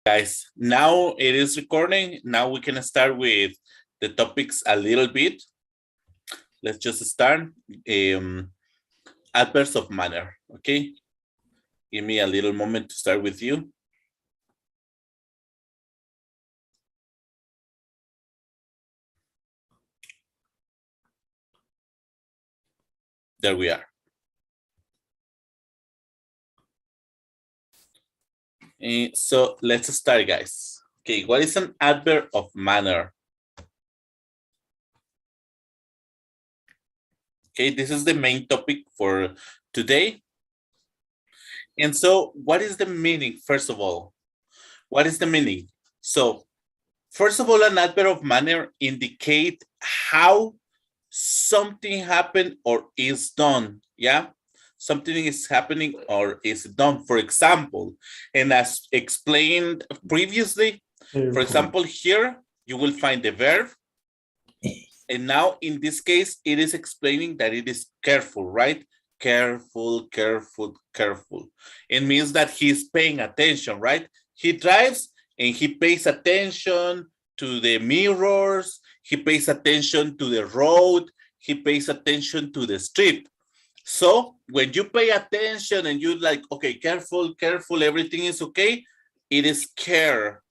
Guys, now it is recording. Now we can start with the topics a little bit. Let's just start. Adverbs of manner, okay? Give me a little moment to start with you. There we are. So let's start, guys. Okay, what is an adverb of manner? Okay, this is the main topic for today. And so what is the meaning, first of all? What is the meaning? So first of all, an adverb of manner indicate how something happened or is done. Yeah, something is happening or is done. For example, and as explained previously, for example, here you will find the verb. And now in this case, it is explaining that it is careful, right? Careful, careful, careful. It means that he's paying attention, right? He drives and he pays attention to the mirrors. He pays attention to the road. He pays attention to the street. So when you pay attention and you like, okay, careful, careful, everything is okay, it is care.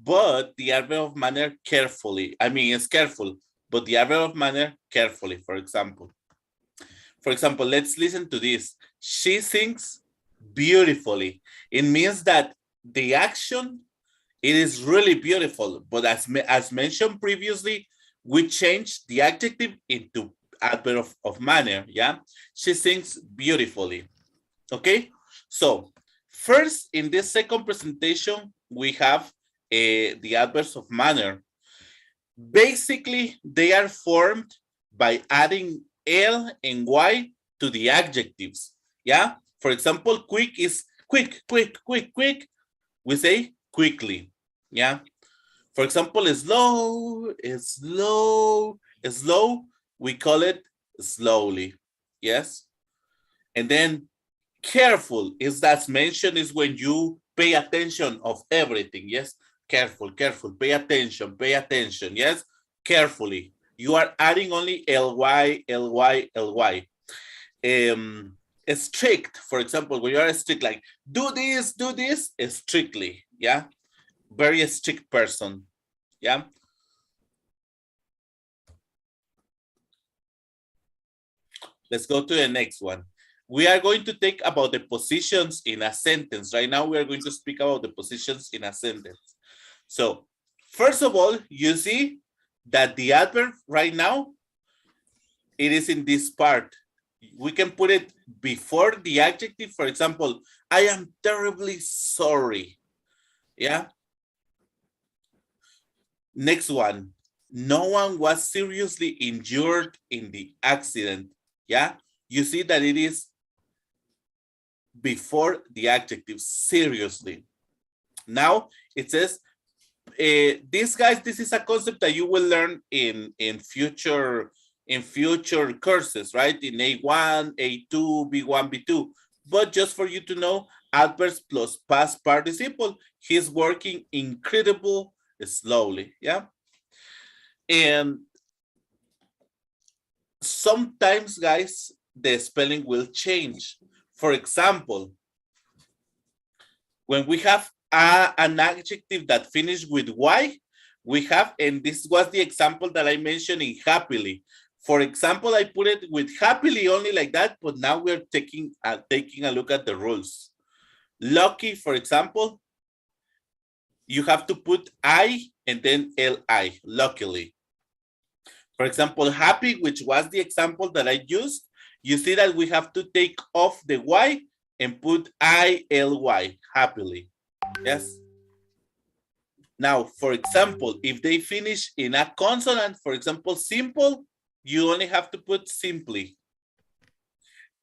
But the adverb of manner carefully. I mean, it's careful, but the adverb of manner carefully, for example. For example, let's listen to this. She sings beautifully. It means that the action, it is really beautiful. But as mentioned previously, we changed the adjective into adverb of manner, yeah? She sings beautifully, okay? So first, in this second presentation, we have the adverbs of manner. Basically, they are formed by adding L and Y to the adjectives, yeah? For example, quick is quick, quick, quick, quick. We say quickly, yeah? For example, slow, slow, slow, we call it slowly, yes? And then careful is that's mentioned is when you pay attention of everything, yes? Careful, careful, pay attention, yes? Carefully. You are adding only ly, ly, ly. Strict, for example, when you are strict, like do this, strictly, yeah? Very strict person, yeah? Let's go to the next one. We are going to take about the positions in a sentence. Right now, we are going to speak about the positions in a sentence. So, first of all, you see that the adverb right now, it is in this part. We can put it before the adjective. For example, I am terribly sorry. Yeah. Next one. No one was seriously injured in the accident. Yeah. You see that it is before the adjective, seriously. Now it says, this is a concept that you will learn in future courses, right? In A1, A2, B1, B2. But just for you to know, adverbs plus past participle, he's working incredible slowly, yeah? And sometimes, guys, the spelling will change. For example, when we have an adjective that finishes with Y, we have, and this was the example that I mentioned in happily. For example, I put it with happily only like that, but now we're taking a look at the rules. Lucky, for example, you have to put I and then Li, luckily. For example, happy, which was the example that I used, you see that we have to take off the Y and put I-L-Y, happily, yes? Now, for example, if they finish in a consonant, for example, simple, you only have to put simply.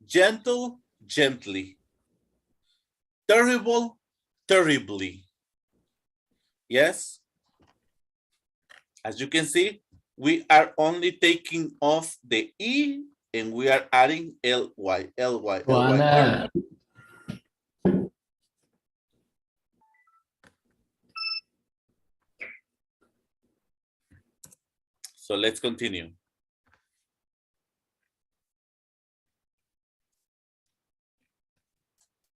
Gentle, gently. Terrible, terribly. Yes? As you can see, we are only taking off the E and we are adding L-Y, L-Y, L-Y. So let's continue.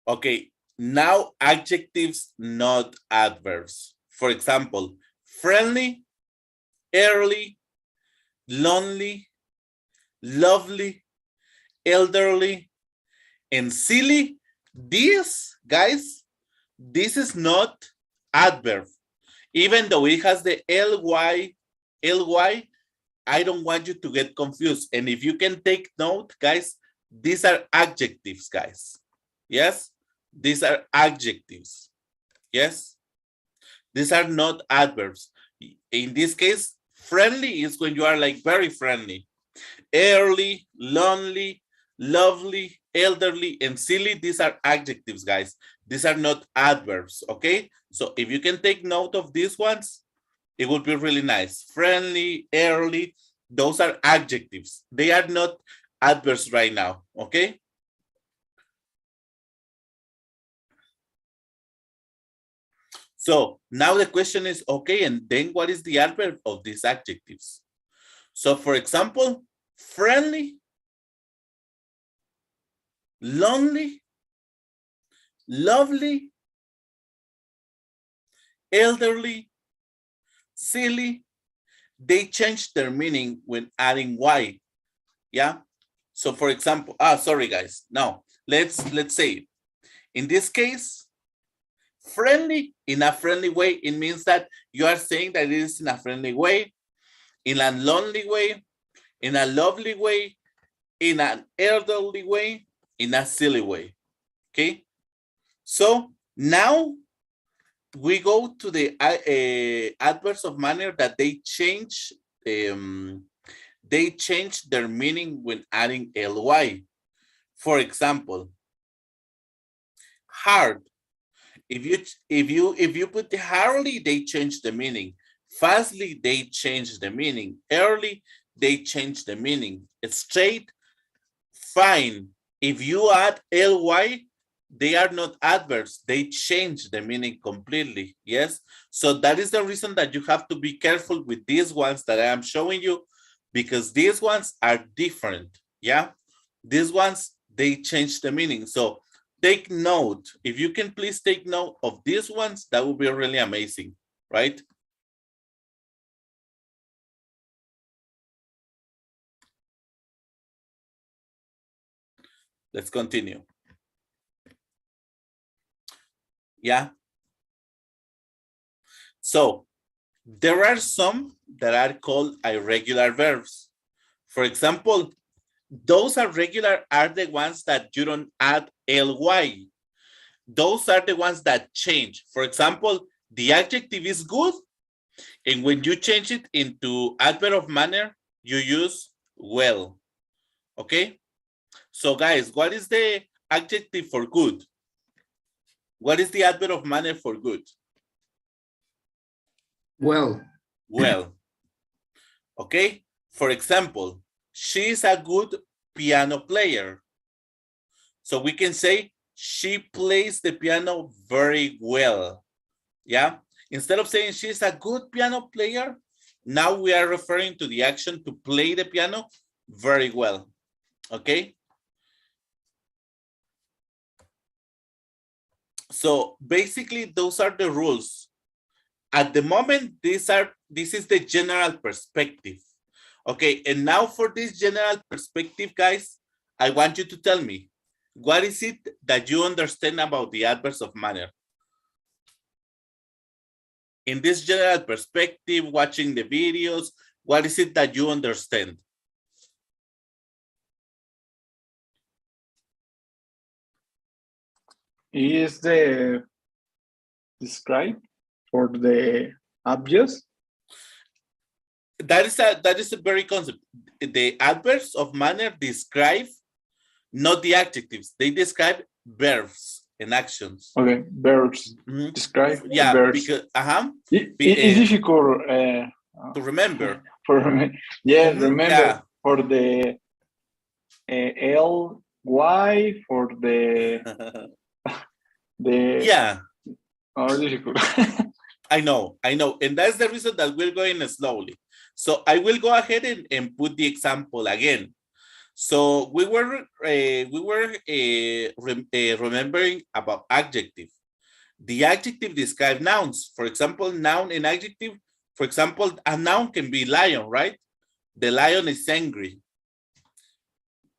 Okay, now adjectives, not adverbs. For example, friendly, early, lonely, lovely, elderly, and silly. This, guys, this is not adverb. Even though it has the ly, I don't want you to get confused. And if you can take note, guys, these are adjectives, guys. Yes, these are adjectives. Yes, these are not adverbs. In this case, friendly is when you are like very friendly. Early, lonely, lovely, elderly, and silly, these are adjectives, guys. These are not adverbs, okay? So if you can take note of these ones, it would be really nice. Friendly, early, those are adjectives. They are not adverbs right now, okay? So now the question is, okay, and then what is the adverb of these adjectives? So for example, friendly, lonely, lovely, elderly, silly, they change their meaning when adding y. Yeah. So for example, sorry guys. Now let's say in this case, friendly, in a friendly way, it means that you are saying that it is in a friendly way, in a lonely way, in a lovely way, in an elderly way, in a silly way. Okay. So now we go to the adverbs of manner that they change their meaning when adding ly. For example, hard. If you put the hardly, they change the meaning. Fastly, they change the meaning. Early, they change the meaning. Straight, fine. If you add ly, they are not adverbs. They change the meaning completely. Yes. So that is the reason that you have to be careful with these ones that I am showing you, because these ones are different. Yeah. These ones, they change the meaning. So take note. If you can please take note of these ones, that would be really amazing, right? Let's continue. Yeah. So there are some that are called irregular verbs. For example, those are the ones that you don't add ly. Those are the ones that change. For example, the adjective is good, and when you change it into adverb of manner, you use well. Okay? So guys, what is the adjective for good? What is the adverb of manner for good? Well. Well. Okay? For example, she is a good piano player. So we can say she plays the piano very well. Yeah? Instead of saying she's a good piano player, now we are referring to the action to play the piano very well. Okay? So basically, those are the rules. At the moment, this is the general perspective. Okay, and now for this general perspective, guys, I want you to tell me, what is it that you understand about the adverbs of manner? In this general perspective, watching the videos, what is it that you understand? Is the describe for the objects? That is a very concept. The adverbs of manner describe not the adjectives. They describe verbs and actions. Okay, verbs. Mm-hmm. Describe yeah, verbs. because it's difficult to remember. For me, yeah, remember yeah. For the ly for the yeah. Oh, difficult. I know, and that's the reason that we're going slowly. So I will go ahead and put the example again. So we were remembering about adjective. The adjective describe nouns. For example, noun and adjective. For example, a noun can be lion, right? The lion is angry.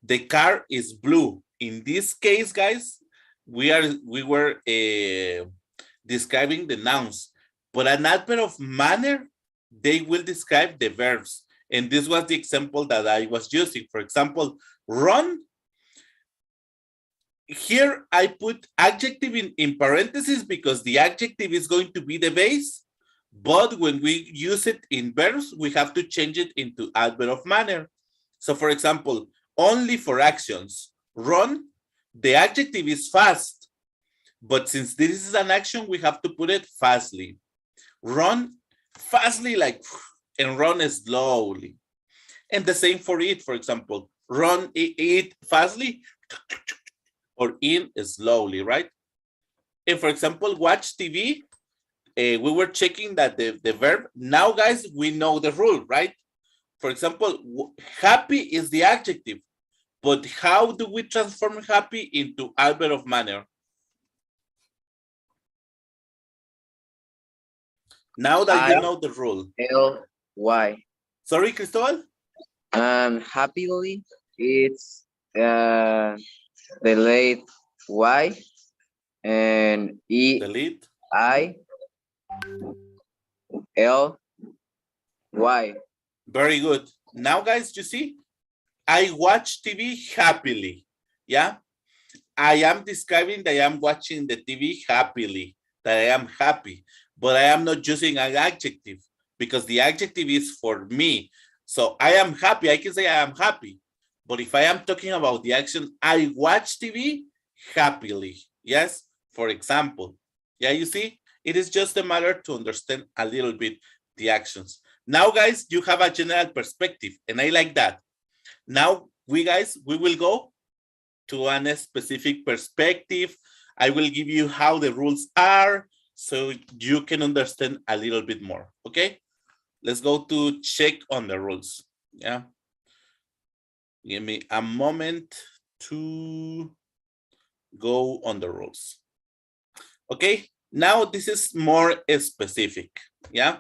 The car is blue. In this case, guys, we were describing the nouns, but an adverb of manner, they will describe the verbs. And this was the example that I was using. For example, run. Here I put adjective in parentheses because the adjective is going to be the base. But when we use it in verbs, we have to change it into adverb of manner. So for example, only for actions, run, the adjective is fast. But since this is an action, we have to put it fastly. Run fastly, like, and run slowly. And the same for eat, for example, run, eat fastly, or eat slowly, right? And for example, watch TV, we were checking that the verb. Now, guys, we know the rule, right? For example, happy is the adjective, but how do we transform happy into adverb of manner? Now that you know the rule. L-Y. Sorry, Cristobal? Happily, it's the late Y and Delete. E-I-L-Y. Very good. Now, guys, you see, I watch TV happily. Yeah. I am describing that I am watching the TV happily, that I am happy, but I am not using an adjective because the adjective is for me. So I am happy. I can say I am happy. But if I am talking about the action, I watch TV happily. Yes. For example. Yeah, you see, it is just a matter to understand a little bit the actions. Now, guys, you have a general perspective, and I like that. Now, we will go to a specific perspective. I will give you how the rules are so you can understand a little bit more, okay? Let's go to check on the rules, yeah? Give me a moment to go on the rules. Okay, now this is more specific, yeah?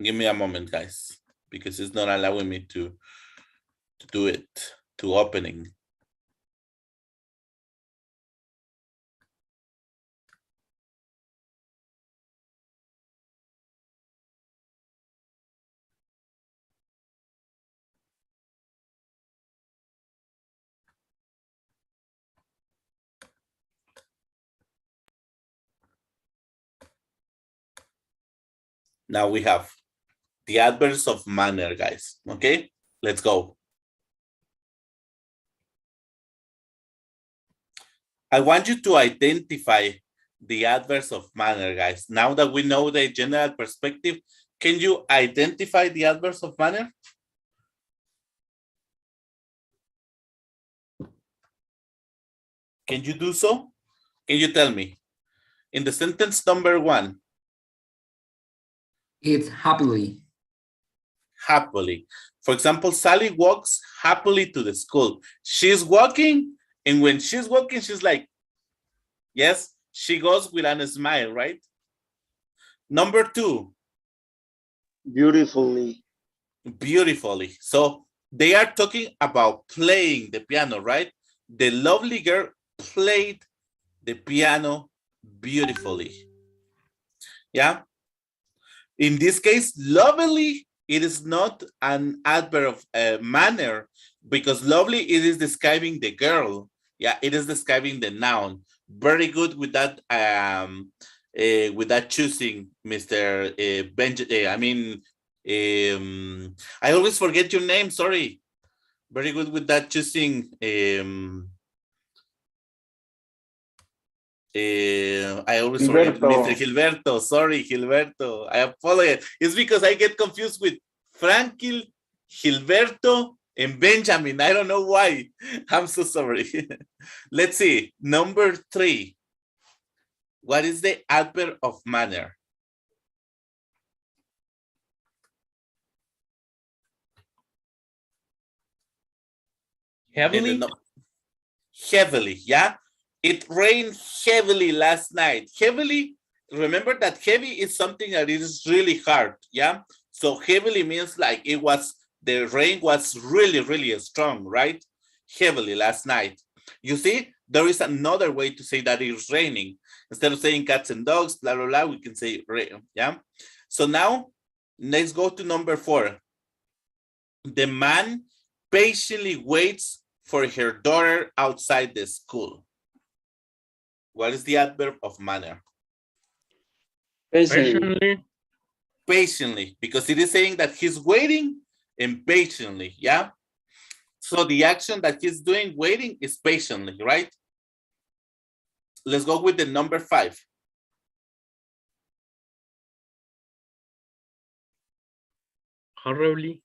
Give me a moment, guys, because it's not allowing me to do it, to opening. Now we have the adverbs of manner, guys, okay? Let's go. I want you to identify the adverbs of manner, guys. Now that we know the general perspective, can you identify the adverbs of manner? Can you do so? Can you tell me? In the sentence number 1. It's happily. Happily. For example, Sally walks happily to the school. She's walking, and when she's walking, she's like, yes, she goes with a smile, right? Number 2. Beautifully. Beautifully. So they are talking about playing the piano, right? The lovely girl played the piano beautifully. Yeah. In this case, lovely, it is not an adverb of manner because lovely, it is describing the girl. Yeah, it is describing the noun. Very good with that choosing, Mr. I always forget your name, sorry. Very good with that choosing. I always forget Mr. Gilberto. Sorry, Gilberto. I apologize. It's because I get confused with Franklin, Gilberto, And Benjamin, I don't know why. I'm so sorry. Let's see. Number 3. What is the adverb of manner? Heavily. Heavily, yeah? It rained heavily last night. Heavily, remember that heavy is something that is really hard, yeah? So heavily means like the rain was really, really strong, right? Heavily last night. You see, there is another way to say that it's raining. Instead of saying cats and dogs, blah, blah, blah, we can say rain, yeah? So now, let's go to number 4. The man patiently waits for her daughter outside the school. What is the adverb of manner? Patiently. Patiently, because it is saying that he's waiting and patiently, yeah? So the action that he's doing, waiting, is patiently, right? Let's go with the number 5. Horribly.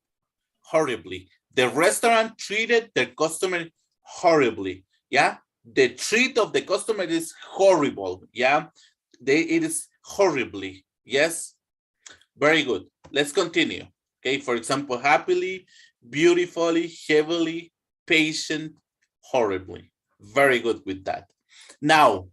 Horribly. The restaurant treated their customer horribly, yeah? The treat of the customer is horrible, yeah? It is horribly, yes? Very good. Let's continue. Okay, for example, happily, beautifully, heavily, patient, horribly. Very good with that. Now,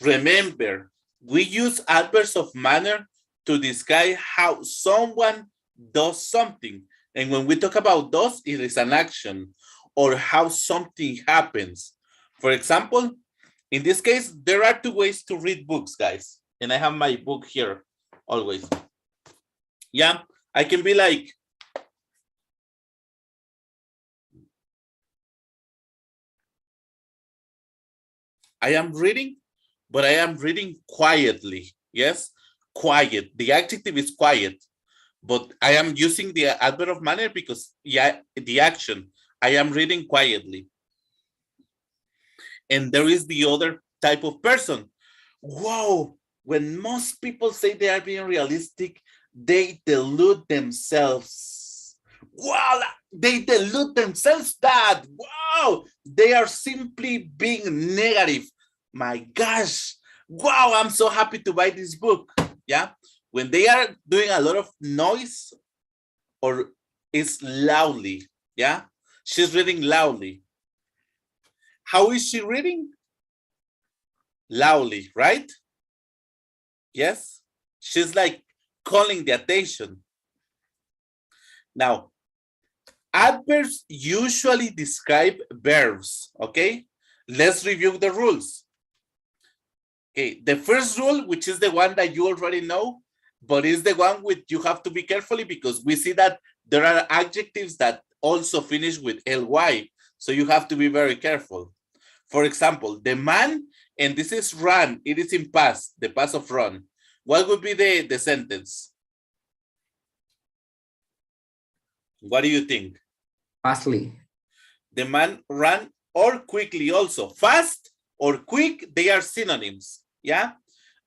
remember, we use adverbs of manner to describe how someone does something. And when we talk about does, it is an action or how something happens. For example, in this case, there are 2 ways to read books, guys. And I have my book here always. Yeah, I can be like, I am reading, but I am reading quietly. Yes, quiet. The adjective is quiet, but I am using the adverb of manner because, yeah, the action. I am reading quietly. And there is the other type of person. Wow, when most people say they are being realistic, they delude themselves. Wow, they delude themselves, Dad. Wow, they are simply being negative. My gosh, wow, I'm so happy to buy this book. Yeah, when they are doing a lot of noise or it's loudly. Yeah, she's reading loudly. How is she reading? Loudly, right? Yes, she's like calling the attention. Now, adverbs usually describe verbs, okay? Let's review the rules. Okay, the first rule, which is the one that you already know, but is the one which you have to be carefully because we see that there are adjectives that also finish with ly, so you have to be very careful. For example, the man, and this is run, it is in past, the past of run. What would be the sentence? What do you think? Fastly. The man ran or quickly also. Fast or quick, they are synonyms. Yeah.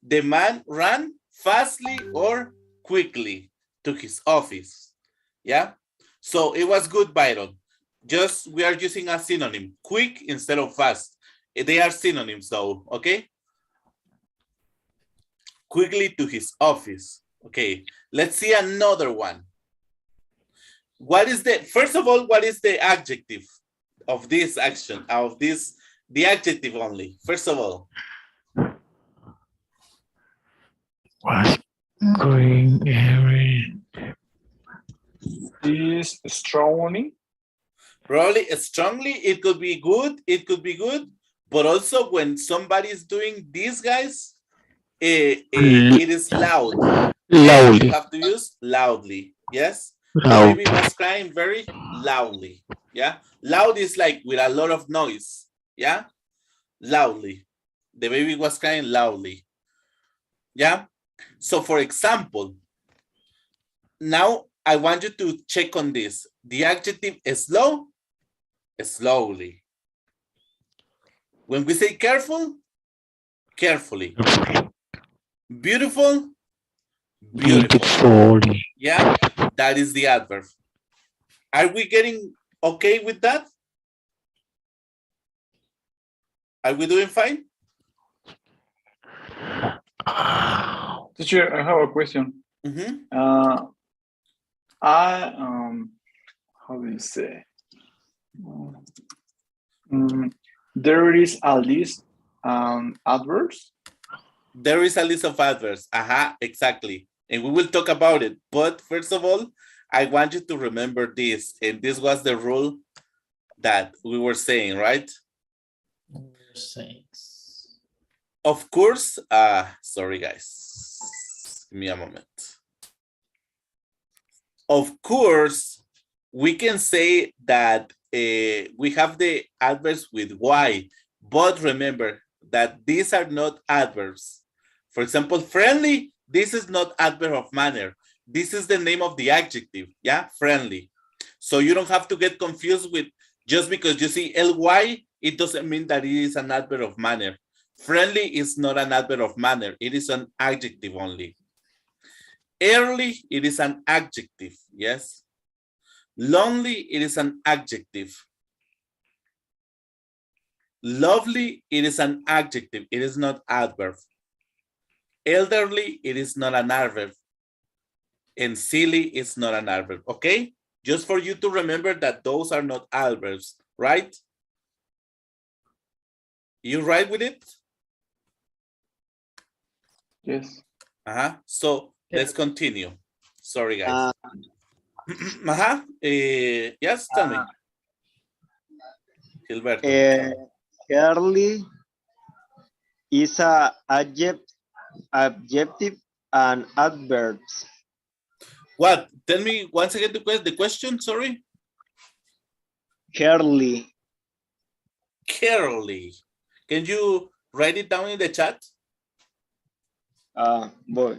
The man ran fastly or quickly to his office. Yeah. So it was good, Byron. Just we are using a synonym, quick instead of fast. They are synonyms though, okay? Quickly to his office. Okay, let's see another one. What is first of all, what is the adjective of this action, of this, the adjective only, first of all? Was going every Is strongly. Probably strongly, it could be good, but also when somebody is doing this, guys, it is loud. loudly. You have to use loudly, yes? Loud. The baby was crying very loudly, yeah? Loud is like with a lot of noise, yeah? Loudly. The baby was crying loudly, yeah? So for example, now I want you to check on this. The adjective is slow, slowly. When we say careful, carefully. Beautiful, beautiful. Beautifully. Yeah, that is the adverb. Are we getting okay with that? Are we doing fine? Teacher, I have a question. Mhm. How do you say? There is a list adverbs. There is a list of adverbs. Exactly. And we will talk about it. But first of all, I want you to remember this. And this was the rule that we were saying, right? Of course, sorry guys. Give me a moment. Of course, we can say that we have the adverbs with Y, but remember that these are not adverbs. For example, friendly, this is not adverb of manner. This is the name of the adjective, yeah, friendly. So you don't have to get confused with just because you see ly, it doesn't mean that it is an adverb of manner. Friendly is not an adverb of manner. It is an adjective only. Early, it is an adjective, yes. Lonely, it is an adjective. Lovely, it is an adjective. It is not adverb. Elderly, it is not an adverb. And silly is not an adverb, okay? Just for you to remember that those are not adverbs, right? You right with it? Yes. So let's continue. Sorry, guys. Yes, tell me. Gilberto. Early is a adjective and adverbs. What? Tell me once again the question, sorry. Early. Carefully. Can you write it down in the chat? Boy.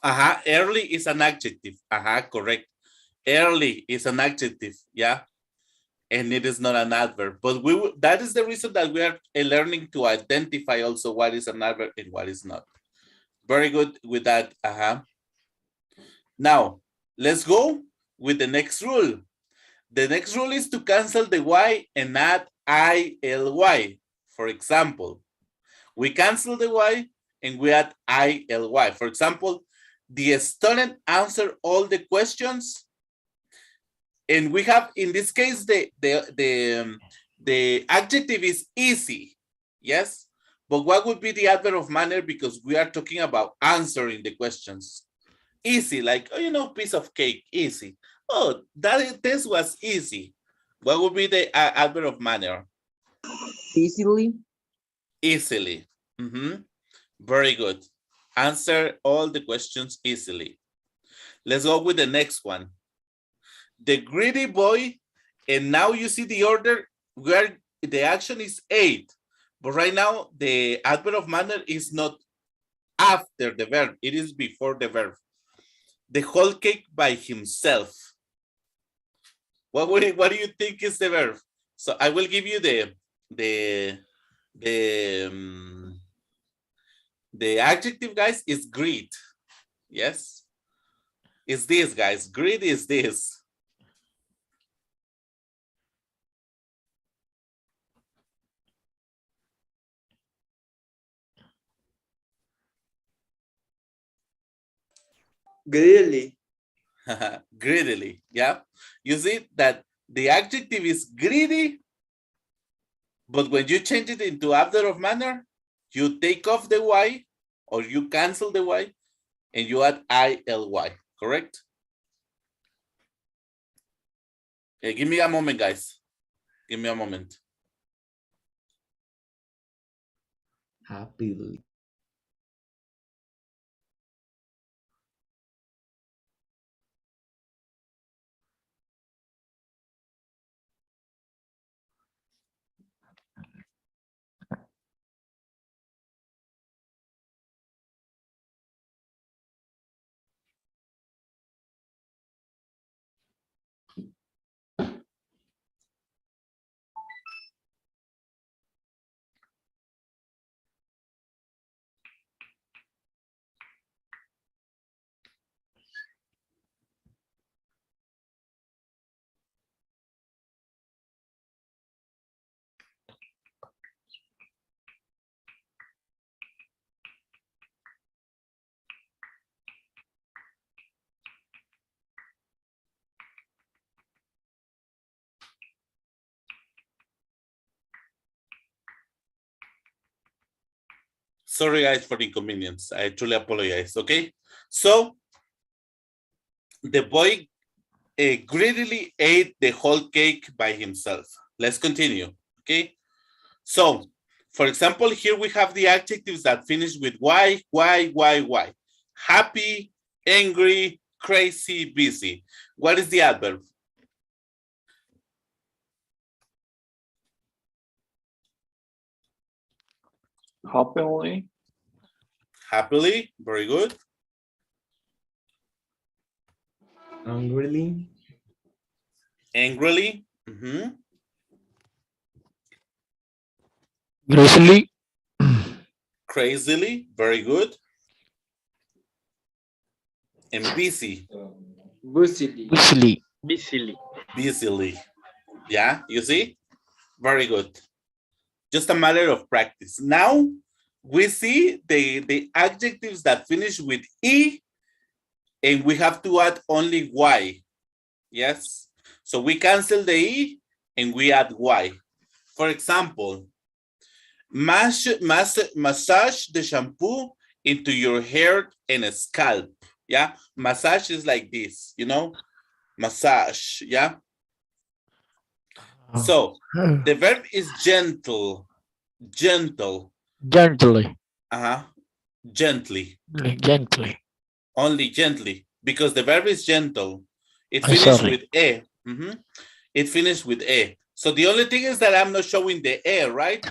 Early is an adjective. Correct. Early is an adjective, yeah, and it is not an adverb. But that is the reason that we are learning to identify also what is an adverb and what is not. Very good with that. Now let's go with the next rule. The next rule is to cancel the y and add ily. For example, we cancel the y and we add ily. For example, the student answered all the questions. And we have, in this case, the adjective is easy, yes? But what would be the adverb of manner, because we are talking about answering the questions? Easy, like, oh, piece of cake, easy. Oh, this was easy. What would be the adverb of manner? Easily. Easily. Very good. Answer all the questions easily. Let's go with the next one. The greedy boy, and now you see the order where the action is 8, but right now the adverb of manner is not after the verb, it is before the verb. The whole cake by himself. What do you think is the verb? So I will give you the adjective, guys, is greed. Yes, is this, guys. Greed is this. Greedily. Greedily, yeah. You see that the adjective is greedy, but when you change it into adverb of manner, you take off the y or you cancel the y and you add ily, correct? Give me a moment, guys. Give me a moment. Happily. Sorry, guys, for the inconvenience. I truly apologize. Okay. So the boy greedily ate the whole cake by himself. Let's continue. Okay. So, for example, here we have the adjectives that finish with Y. Happy, angry, crazy, busy. What is the adverb? Happily. Happily, very good. Angrily. Angrily, mhm. Grizzly. Crazily, very good. And busy, Busily. Busily. busily, busily. Yeah, you see? Very good. Just a matter of practice. Now we see the adjectives that finish with E and we have to add only Y. Yes. So we cancel the E and we add Y. For example, massage the shampoo into your hair and scalp. Yeah. Massage is like this, you know, massage. Yeah. So the verb is gentle, gentle. Gently. Gently, Gently. only gently, because the verb is gentle. It I'm finished sorry. with E. It finished with E. So the only thing is that I'm not showing the E, right?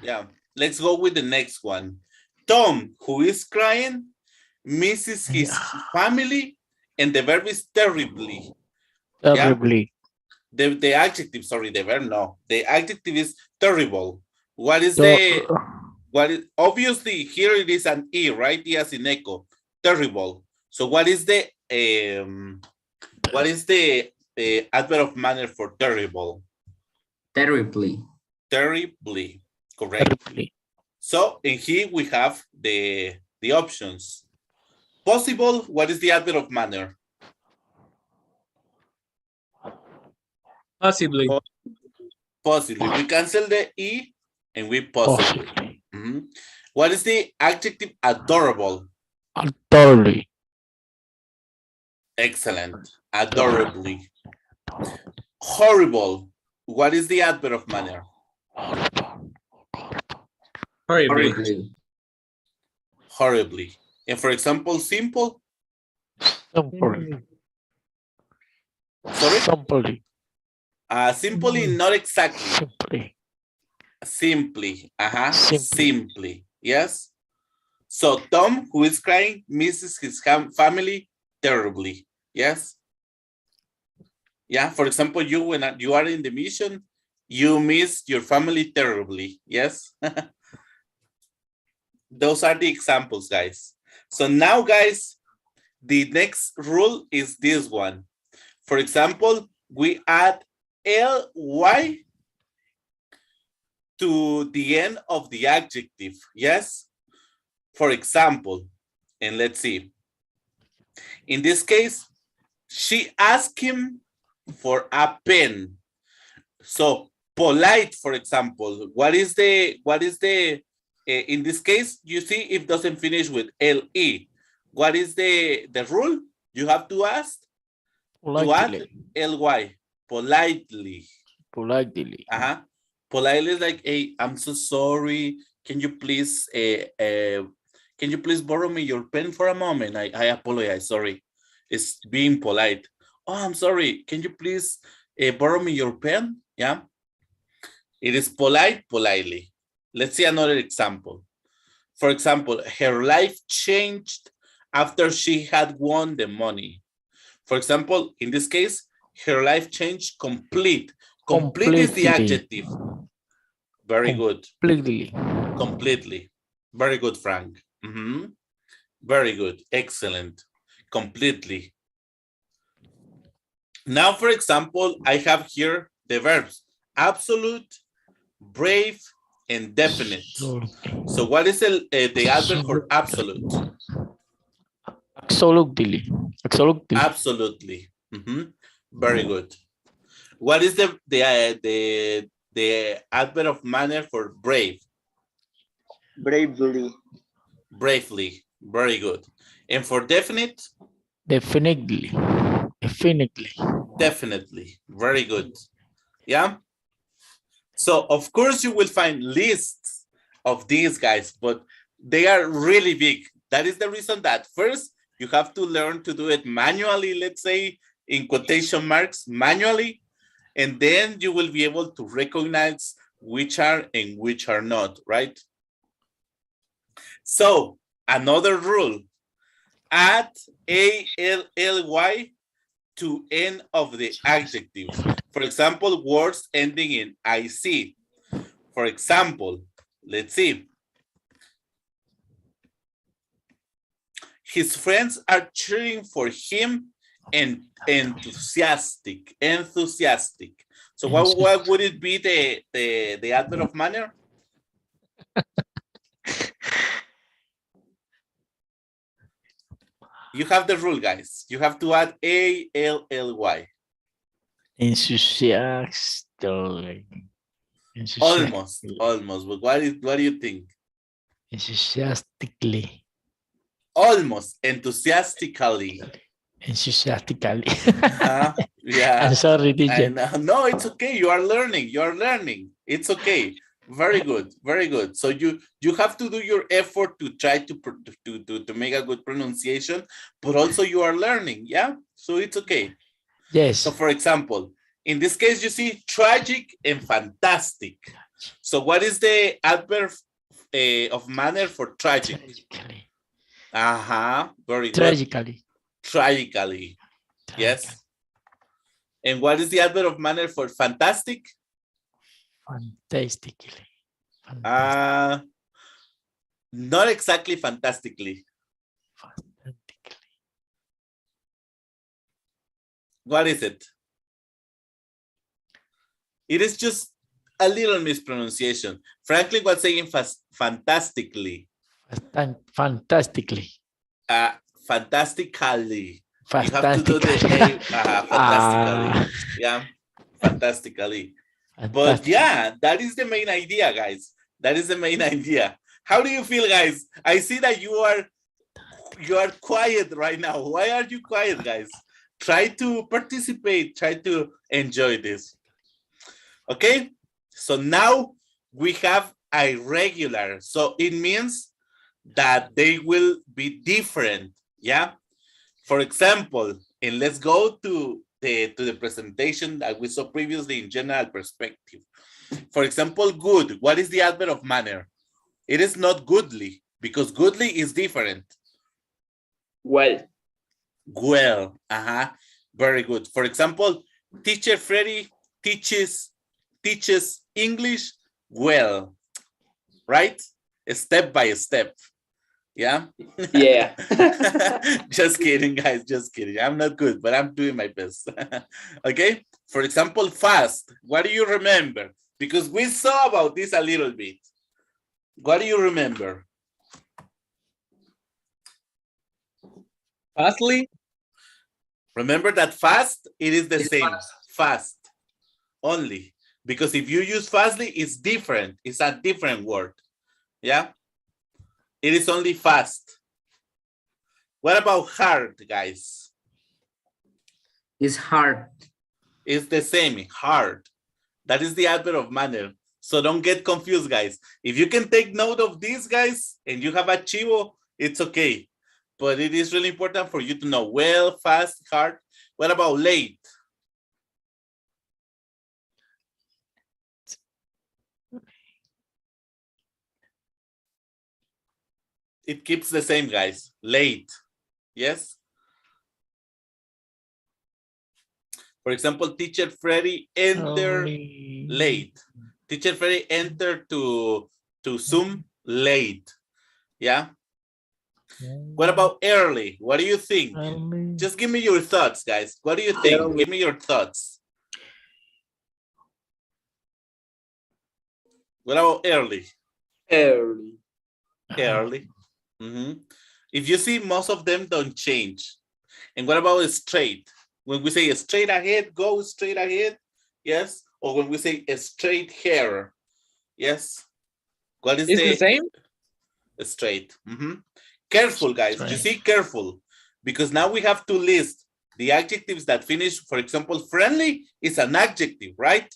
Yeah. Let's go with the next one. Tom, who is crying, misses his family, and the verb is terribly. Yeah. Terribly. The adjective, sorry, the verb, no. The adjective is terrible. What is the, obviously here it is an E, right? E as in echo, terrible. So what is the adverb of manner for terrible? Terribly. Terribly, correct. Terribly. So in here we have the options. Possible, what is the adverb of manner? Possibly. Possibly. We cancel the E and we possibly. Possibly. What is the adjective adorable? Thoroughly. Excellent. Adorably. Horrible. What is the adverb of manner? Horribly. Horribly. And for example, simple? Simply. Sorry? Simply. Simply, not exactly. Simply. Simply. Simply. Simply. Yes. So Tom, who is crying, misses his family terribly. Yes. Yeah. For example, you, when you are in the mission, you miss your family terribly. Yes. Those are the examples, guys. So now, guys, the next rule is this one. For example, we add ly to the end of the adjective. Yes. For example, and let's see. In this case, she asked him for a pen. So polite, for example, what is the in this case, you see it doesn't finish with le. What is the rule? You have to ask to add ly, politely. Politely. Politely is like, hey, I'm so sorry. Can you please borrow me your pen for a moment? I apologize. Sorry. It's being polite. Oh, I'm sorry. Can you please borrow me your pen? Yeah. It is polite, politely. Let's see another example. For example, her life changed after she had won the money. For example, in this case, her life changed complete. Complete is the adjective. Very good. Completely. Completely. Very good, Frank. Very good. Excellent. Completely. Now, for example, I have here the verbs absolute, brave, and definite. So what is the adverb for absolute? Absolutely. Absolutely. Absolutely. Very good. What is the adverb of manner for brave? bravely, Bravely. Very good. And for definite? Definitely. Definitely. Definitely. Very good. Yeah. So of course you will find lists of these guys, but they are really big. That is the reason that first you have to learn to do it manually, let's say in quotation marks, manually, and then you will be able to recognize which are and which are not, right? So another rule, add ALLY to end of the adjectives. For example, words ending in IC. For example, let's see. His friends are cheering for him and enthusiastic. So what would it be the adverb of manner? You have the rule, guys. You have to add ALLY. Enthusiastic. Almost. But what do you think? Enthusiastically. Almost. Enthusiastically. Enthusiastically. Yeah. I'm sorry, teacher. No, it's okay. You are learning. It's okay. Very good. Very good. So you have to do your effort to try to make a good pronunciation, but also you are learning. Yeah. So it's okay. Yes. So for example, in this case, you see tragic and fantastic. So what is the adverb of manner for tragic? Tragically. Very good. Tragically. Tragically. Yes. And what is the adverb of manner for fantastic? Fantastically. Not exactly fantastically. Fantastically. What is it? It is just a little mispronunciation. Franklin was saying fantastically. Fantastically. Fantastically. Fantastically. You have to do the fantastically. Yeah, fantastically. But yeah, that is the main idea, guys. That is the main idea. How do you feel, guys? I see that you are quiet right now. Why are you quiet, guys? Try to participate. Try to enjoy this. Okay, so now we have irregular. So it means that they will be different. Yeah. For example, and let's go to the presentation that we saw previously in general perspective. For example, good. What is the adverb of manner? It is not goodly because goodly is different. Well. Well. Very good. For example, teacher Freddy teaches English well, right? Step by step. Yeah. Yeah. Just kidding, guys. Just kidding. I'm not good, but I'm doing my best. Okay. For example, fast. What do you remember? Because we saw about this a little bit. What do you remember? Fastly. Remember that fast, it is the same. Fast only. Because if you use fastly, it's different. It's a different word. Yeah. It is only fast. What about hard, guys? It's hard. It's the same, hard. That is the adverb of manner. So don't get confused, guys. If you can take note of these, guys, and you have a chivo, it's okay. But it is really important for you to know well, fast, hard. What about late? It keeps the same, guys. Late. Yes. For example, teacher Freddy entered late. Teacher Freddy entered to Zoom late. Yeah. What about early? What do you think? Just give me your thoughts, guys. What do you think? Give me your thoughts. What about early? Early. Early. If you see, most of them don't change. And what about straight? When we say straight ahead, go straight ahead. Yes. Or when we say straight hair. Yes. What is It's the same? straight. Mhm. Careful, guys. You Straight. see, careful, because now we have to list the adjectives that finish. For example, friendly is an adjective, right?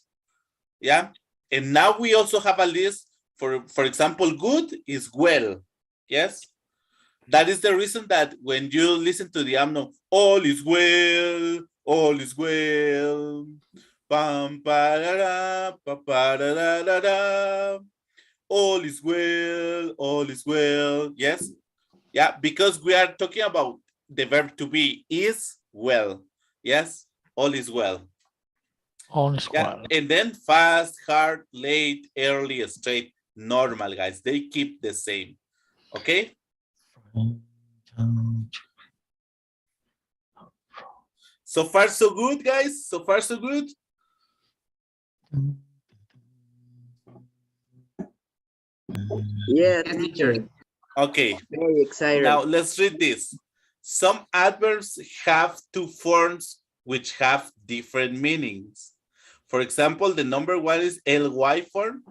Yeah. And now we also have a list for example, good is well. Yes. That is the reason that when you listen to the hymn, all is well, all is well. Pam, parara, pa, pararara, all is well, all is well. Yes. Yeah, because we are talking about the verb to be is well. Yes, all is well. On Yeah, squad. and then fast, hard, late, early, straight, normal, guys. They keep the same. Okay. So far, so good, guys. So far, so good. Yeah, teacher. Okay. Very excited. Now let's read this. Some adverbs have two forms which have different meanings. For example, the number one is ly form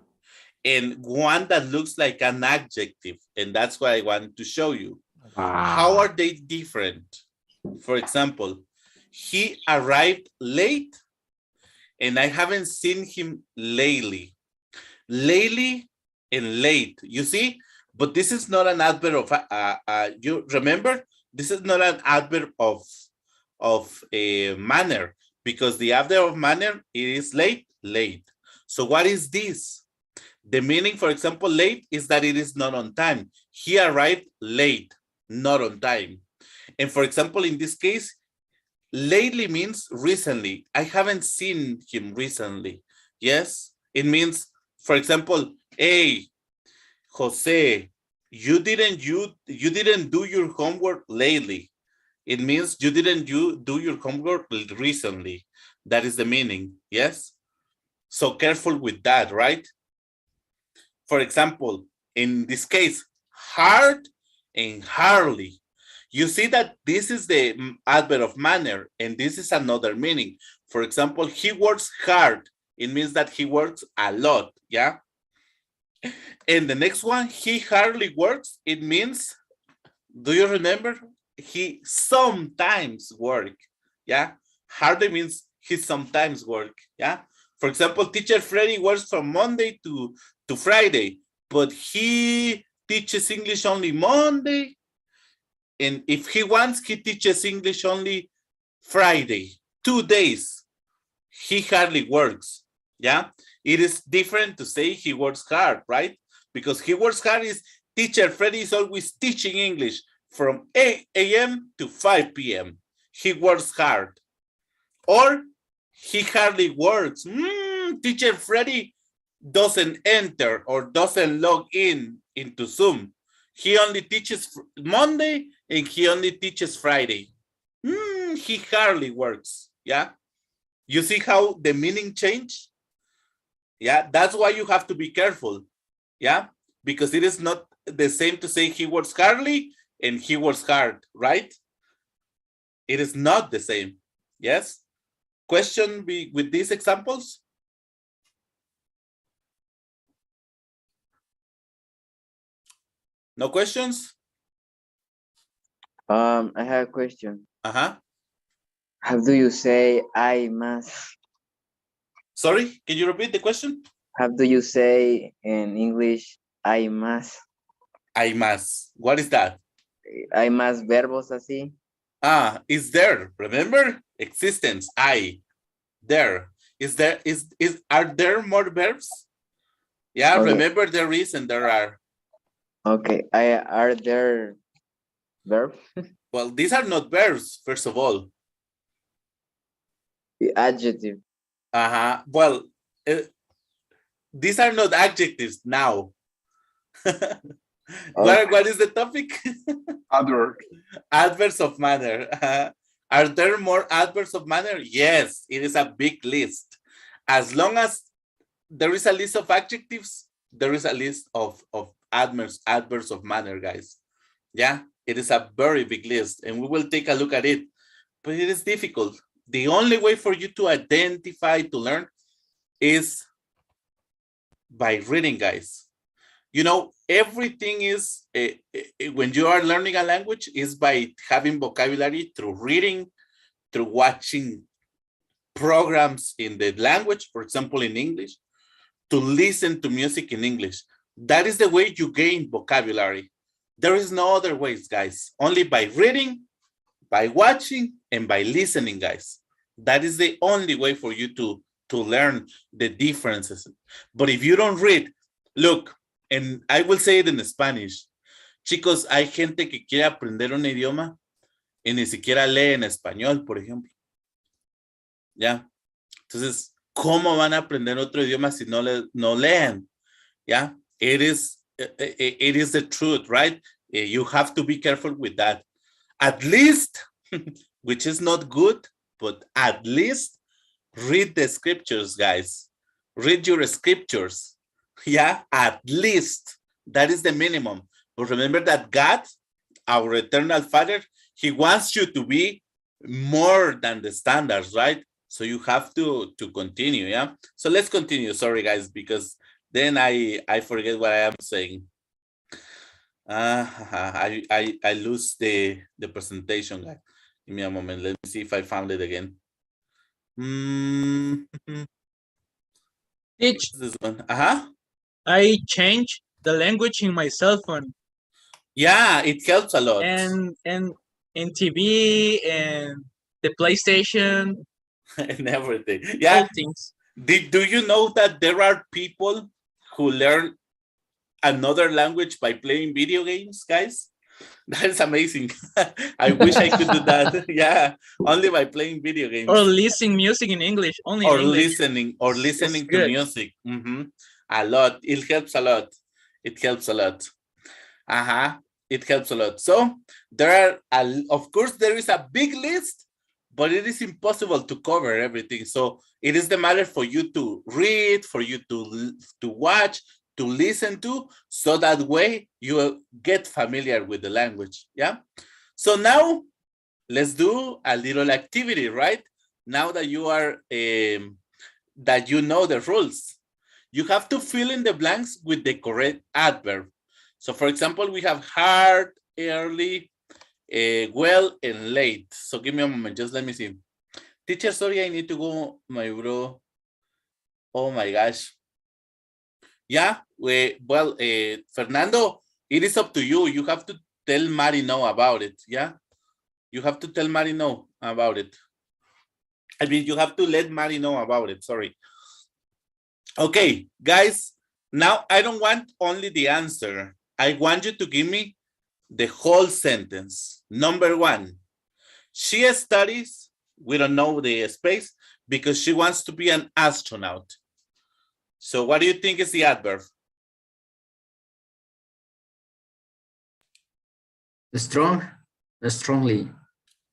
and one that looks like an adjective. And that's what I want to show you. How are they different? For example, he arrived late and I haven't seen him lately. Lately and late, you see? But this is not an adverb of, you remember? This is not an adverb of a manner because the adverb of manner is late, late. So what is this? The meaning, for example, late is that it is not on time. He arrived late, not on time. And for example, in this case, lately means recently. I haven't seen him recently. Yes, it means, for example, hey, Jose, you didn't do your homework lately. It means you didn't do your homework recently. That is the meaning. Yes. So careful with that, right? For example, in this case, hard and hardly. You see that this is the adverb of manner, and this is another meaning. For example, he works hard. It means that he works a lot, yeah? And the next one, he hardly works. It means, do you remember? He sometimes work, yeah? Hardly means he sometimes work, yeah? For example, teacher Freddy works from Monday to Friday, but he teaches English only Monday. And if he wants, he teaches English only Friday, 2 days. He hardly works, yeah? It is different to say he works hard, right? Because he works hard is teacher Freddy is always teaching English from 8 a.m. to 5 p.m. He works hard. Or he hardly works. Teacher Freddy doesn't enter or doesn't log in into Zoom. He only teaches Monday and he only teaches Friday. He hardly works. Yeah. You see how the meaning change? Yeah. That's why you have to be careful. Yeah. Because it is not the same to say he works hardly and he works hard, right? It is not the same. Yes. Question with these examples? No questions? I have a question. Uh-huh. How do you say I must? Sorry, can you repeat the question? How do you say in English I must? I must. What is that? Hay más verbos así. Is there. Remember? Existence. I. There. Are there more verbs? Yeah, Okay. remember there is and there are. Okay. Are there verbs? Well, these are not verbs, first of all. Adjective. Well, these are not adjectives now. What is the topic? Adverb. Adverbs of manner. Are there more adverbs of manner? Yes, it is a big list. As long as there is a list of adjectives, there is a list of adverbs of manner, guys. Yeah, it is a very big list, and we will take a look at it. But it is difficult. The only way for you to identify, to learn, is by reading, guys. You know, everything is, when you are learning a language, is by having vocabulary through reading, through watching programs in the language, for example, in English, to listen to music in English. That is the way you gain vocabulary. There is no other ways, guys. Only by reading, by watching, and by listening, guys. That is the only way for you to learn the differences. But if you don't read, look, and I will say it in Spanish. Chicos, hay gente que quiere aprender un idioma y ni siquiera lee en español, por ejemplo. ¿Ya? Entonces, ¿cómo van a aprender otro idioma si no leen? ¿Ya? It is the truth, right? You have to be careful with that. At least, which is not good, but at least read the scriptures, guys. Read your scriptures. Yeah, at least. That is the minimum. But remember that God, our eternal Father, He wants you to be more than the standards, right? So you have to continue, yeah? So let's continue. Sorry, guys, because then I forget what I am saying. I lose the presentation, guys. Give me a moment. Let me see if I found it again. Teach, This one. I changed the language in my cell phone Yeah, it helps a lot. and TV and the PlayStation, And everything. all Yeah. things. Do you know that there are people who learn another language by playing video games, guys? That is amazing. I wish I could do that. Yeah, only by playing video games. Or listening music in English, only Or in English. listening to good. music. A lot. It helps a lot. It helps a lot. It helps a lot. So there are, of course, there is a big list, but it is impossible to cover everything. So it is the matter for you to read, for you to watch, to listen to, so that way you will get familiar with the language. Yeah. So now let's do a little activity, right? Now that you are that you know the rules, you have to fill in the blanks with the correct adverb. So for example, we have hard, early, well, and late. So give me a moment, just let me see. Teacher, sorry, I need to go, my bro. Oh my gosh. Yeah, well, Fernando, it is up to you. You have to tell Mari no about it, yeah? You have to tell Mari no about it. I mean, you have to let Mari know about it, sorry. Okay, guys, now I don't want only the answer. I want you to give me the whole sentence. Number one, she studies, we don't know the space, because she wants to be an astronaut. So what do you think is the adverb? Strongly.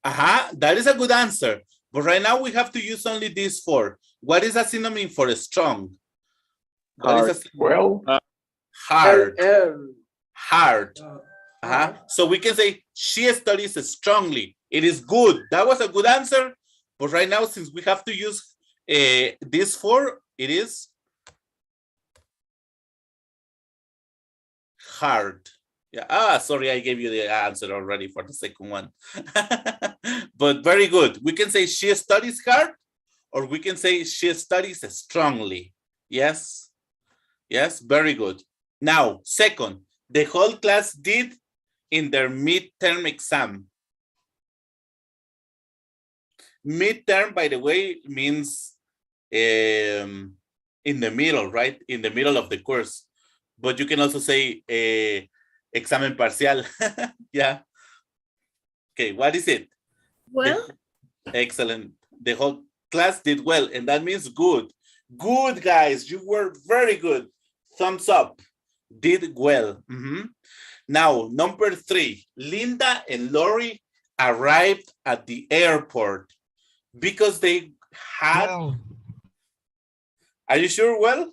That is a good answer. But right now we have to use only these four. What is a synonym for strong? What is a Well, hard? Early. Hard. So we can say she studies strongly. It is good. That was a good answer. But right now, since we have to use these four, it is hard. Yeah. Sorry, I gave you the answer already for the second one. But very good. We can say she studies hard, or we can say she studies strongly. Yes. Yes, very good. Now, second, the whole class did in their midterm exam. Midterm, by the way, means in the middle, right? In the middle of the course. But you can also say examen parcial. Yeah. Okay, what is it? Well, Excellent. The whole class did well, and that means good. Good, guys. You were very good. Thumbs up. Did well. Now, number three, Linda and Lori arrived at the airport because they had. Well, Are you sure? Well,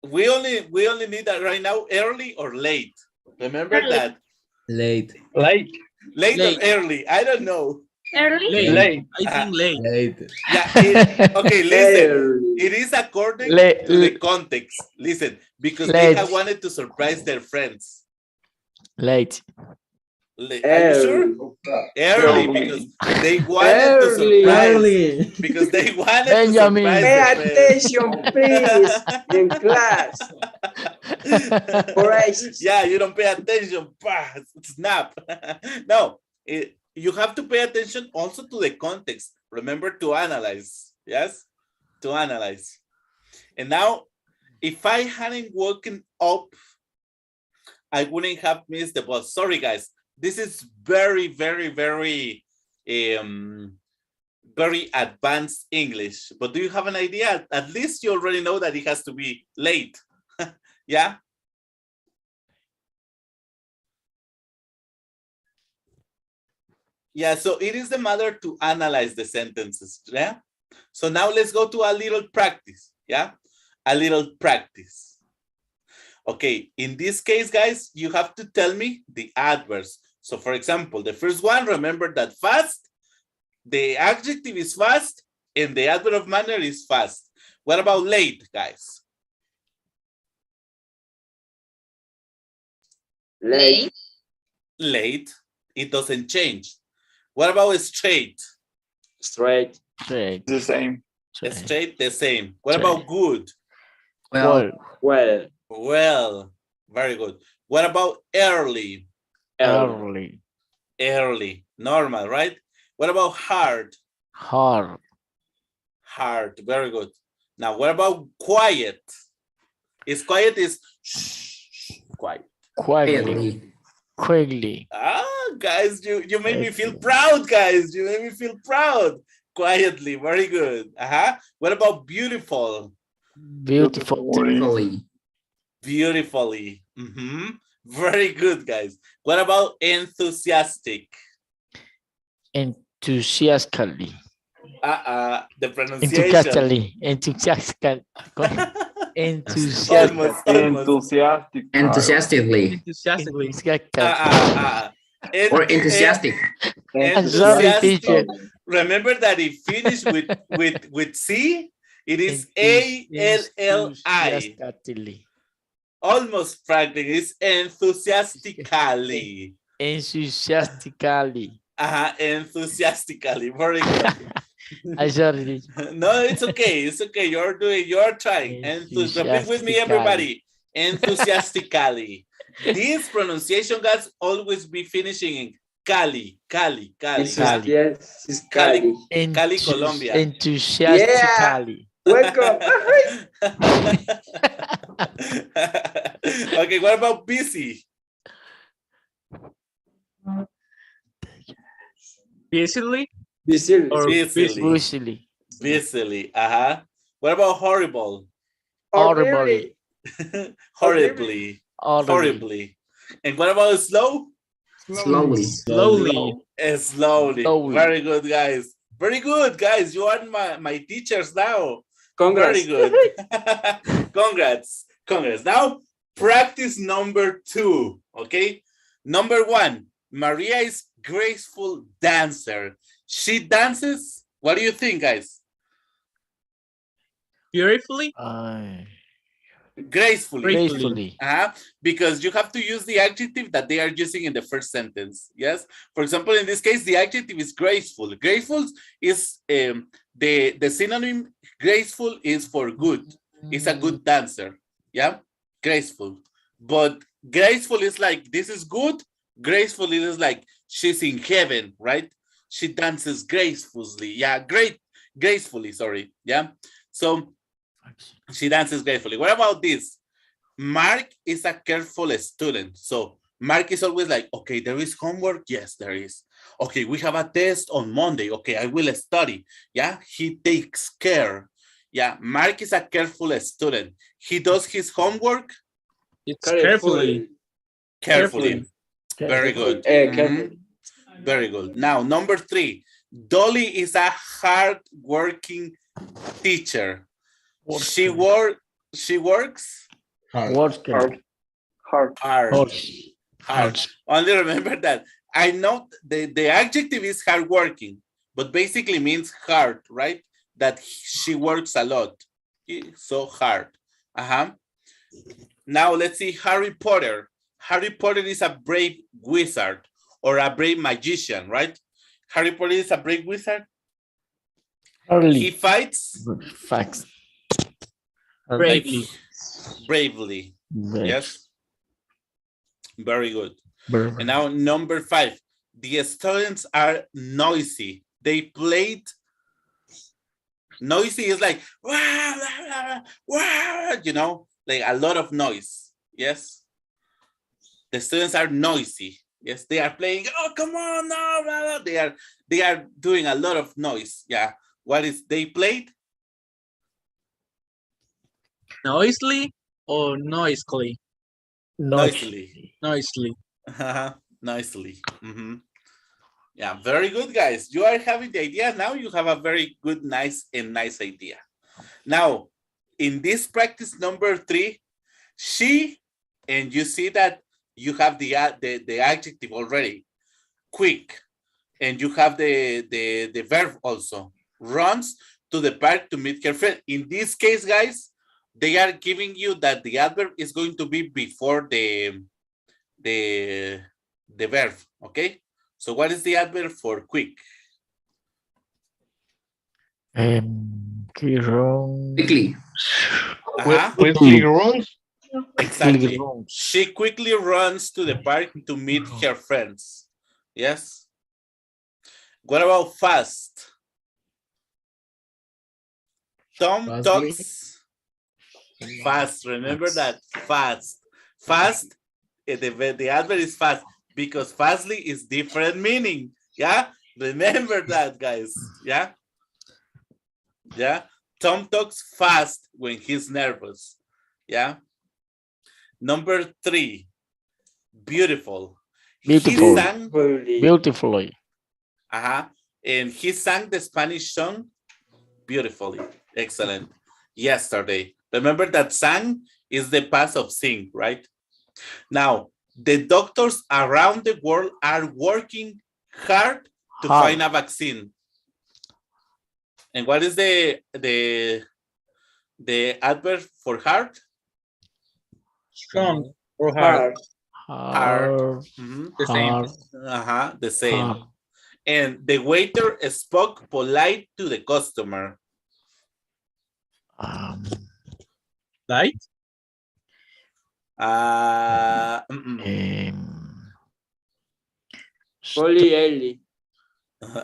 we only need that right now, early or late. Remember Early. that. Late. late. Late Late. or early? I don't know. Late. Late. I think late. Yeah. Okay, listen. Early. It is according Le- to the context. Listen, because they Late. have wanted to surprise their friends. Late. Are you sure? Early, because they wanted to Early. surprise. Because they wanted Benjamin. to surprise Pay their friends. attention, please, in class. Horace. Yeah, you don't pay attention. Bah, snap. No, you have to pay attention also to the context. Remember to analyze. Yes, to analyze. And now, if I hadn't woken up, I wouldn't have missed the bus. Sorry, guys. This is very, very, very, very advanced English. But do you have an idea? At least you already know that it has to be late. Yeah. Yeah, so it is the matter to analyze the sentences. Yeah. So now let's go to a little practice. Yeah. A little practice. Okay, in this case, guys, you have to tell me the adverbs. So for example, the first one, remember that fast, the adjective is fast and the adverb of manner is fast. What about late, guys? Late. Late, it doesn't change. What about straight? Straight. Straight. The same. Straight, the same. What about good? Well. Well. Well, very good. What about early? Early. Early, normal, right? What about hard? Hard. Hard, very good. Now, what about quiet? Is quiet is shh, quiet. Quickly. Quickly. Ah, guys, you made me feel proud, guys. You made me feel proud. Quietly, very good. What about beautiful? Beautiful. Beautifully. Very good, guys. What about enthusiastic? Enthusiastically. The pronunciation. Enthusiastically. Almost. Enthusiastic. Enthusiastically. Enthusiastically. Or enthusiastic. I'm sorry, teacher. Remember that it finished with C. It is A-L-L-I. Enthusiastically. Almost practicing. It's enthusiastically. Enthusiastically. Enthusiastically. Very good. I'm sorry. No, it's okay. It's okay. You're trying. Repeat with me, everybody. Enthusiastically. This pronunciation, guys, always be finishing in Cali. Cali. Yes, it's Cali. Cali, Colombia. Enthusiastically. Welcome. Okay, what about busy? Busily? Busily. Or Busily. Busily. What about horrible? Horribly. Horribly. Horribly. And what about slow? Slowly. Slowly. Slowly. Very good, guys. Very good, guys. You are my teachers now. Congrats. Very good. Congrats. Now, practice number 2. Okay. Number 1. Maria is graceful dancer. She dances. What do you think, guys? Beautifully? Gracefully. Because you have to use the adjective that they are using in the first sentence. Yes. For example, in this case, the adjective is graceful. Graceful is the synonym. Graceful is for good. It's a good dancer. Yeah. Graceful. But graceful is like this is good. Graceful is like she's in heaven, right? She dances gracefully. Yeah. Gracefully. Sorry. Yeah. So she dances gracefully. What about this? Mark is a careful student. So Mark is always like, okay, there is homework. Yes, there is. Okay, we have a test on Monday. Okay, I will study. Yeah, he takes care. Yeah, Mark is a careful student. He does his homework It's carefully. Very good. Carefully. Very good. Now, number 3. Dolly is a hard-working teacher. She works Hard. hard. Only remember that I know the adjective is hardworking, but basically means hard, right? That she works a lot. So hard. Now let's see Harry Potter. Harry Potter is a brave wizard or a brave magician, right? Harry Potter is a brave wizard. He Early. fights Facts. Bravely. bravely. Brave. Yes. Very good. Brave. And now number 5. The students are noisy. They played. Noisy is like, wah, wah, wah, wah, you know, like a lot of noise. Yes. The students are noisy. Yes, they are playing. Oh, come on, no, blah, blah. They are doing a lot of noise. Yeah. What is they played? Noisily or noisily? Noisily. Noisily. Noisily. Yeah, very good, guys. You are having the idea. Now you have a very good, nice idea. Now, in this practice number 3, she, and you see that you have the adjective already, quick, and you have the verb also, runs to the park to meet her friend. In this case, guys, they are giving you that the adverb is going to be before the verb, okay? So what is the adverb for quick? Quickly. Quickly runs. Exactly. She quickly runs to the park to meet her friends. Yes. What about fast? Tom Fastly. talks fast. Remember that fast. Fast. The adverb is fast because fastly is different meaning. Yeah. Remember that, guys. Yeah. Yeah. Tom talks fast when he's nervous. Yeah. Number 3, beautiful. Beautiful. He sang, Beautifully. and he sang the Spanish song beautifully. Excellent. Yesterday. Remember that sang is the past of sing, right? Now, the doctors around the world are working hard to find a vaccine. And what is the adverb for hard? Strong or hard. Hard. The same. The same. Hard. And the waiter spoke polite to the customer. Light. Polly.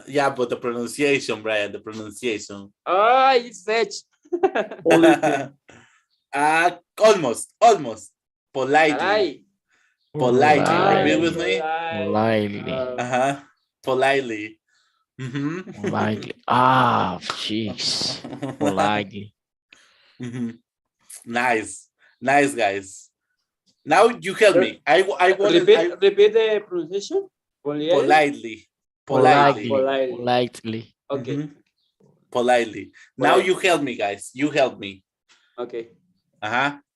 Yeah, but the pronunciation, Brian, the pronunciation. Ah, it's fetch. Almost. Politely. Politely. Repeat with me. Politely. Politely. Politely. Jeez. Politely. Nice, guys. Now you help me. I want repeat the pronunciation. politely. Politely. Okay. Politely. Now you help me, guys. You help me. Okay.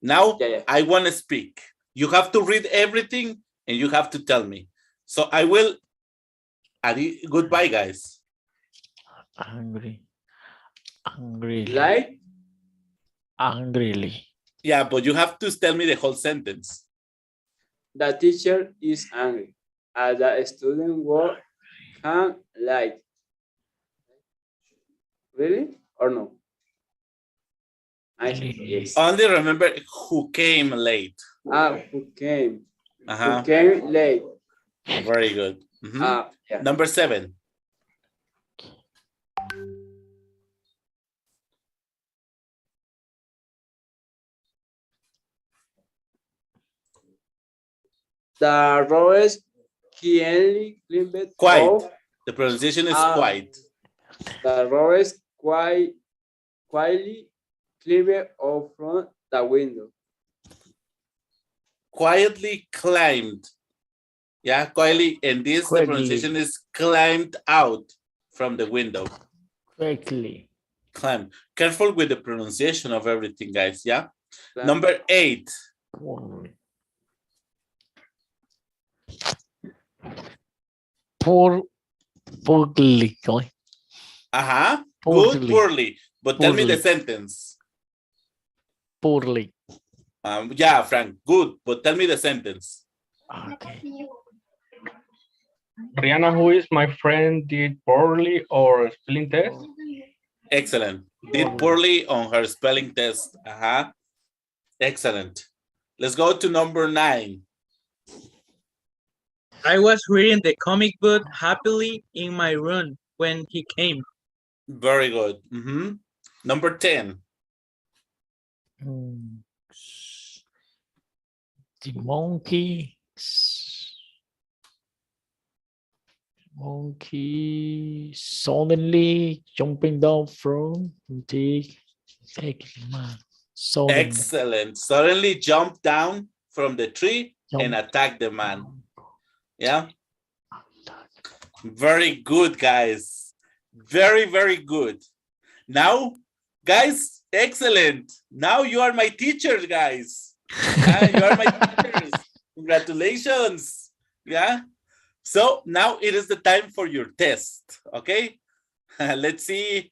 Now Yeah. I want to speak. You have to read everything and you have to tell me. So I will. Goodbye, guys. Angrily. Like. Angrily. Yeah, but you have to tell me the whole sentence. The teacher is angry. As the student work can light. Really or no? I think yes. Only remember who came late. Who came? Uh-huh. Who came late? Very good. Yeah. Number 7. The rose quietly climbed Quiet. off. The pronunciation is quiet. The rose quietly climbed off from the window. Quietly climbed. Yeah, quietly. And this, the pronunciation is climbed out from the window. Quickly. Climb. Careful with the pronunciation of everything, guys. Yeah. Number 8. Poorly. Uh-huh. Good, Poorly. poorly. But tell me the Poorly. sentence. Poorly. Yeah, Frank, good. But tell me the sentence. Okay. Rihanna, who is my friend, did poorly or spelling test? Excellent. Did poorly on her spelling test. Uh-huh. Excellent. Let's go to number 9. I was reading the comic book happily in my room when he came. Very good. Number 10. The monkey suddenly jumping down from the man. Suddenly Excellent. Suddenly jump down from the tree and attack the man. Yeah. Very good, guys. Very, very good. Now, guys, excellent. Now you are my teachers, guys. You are my teachers. Congratulations. Yeah. So now it is the time for your test. Okay. Let's see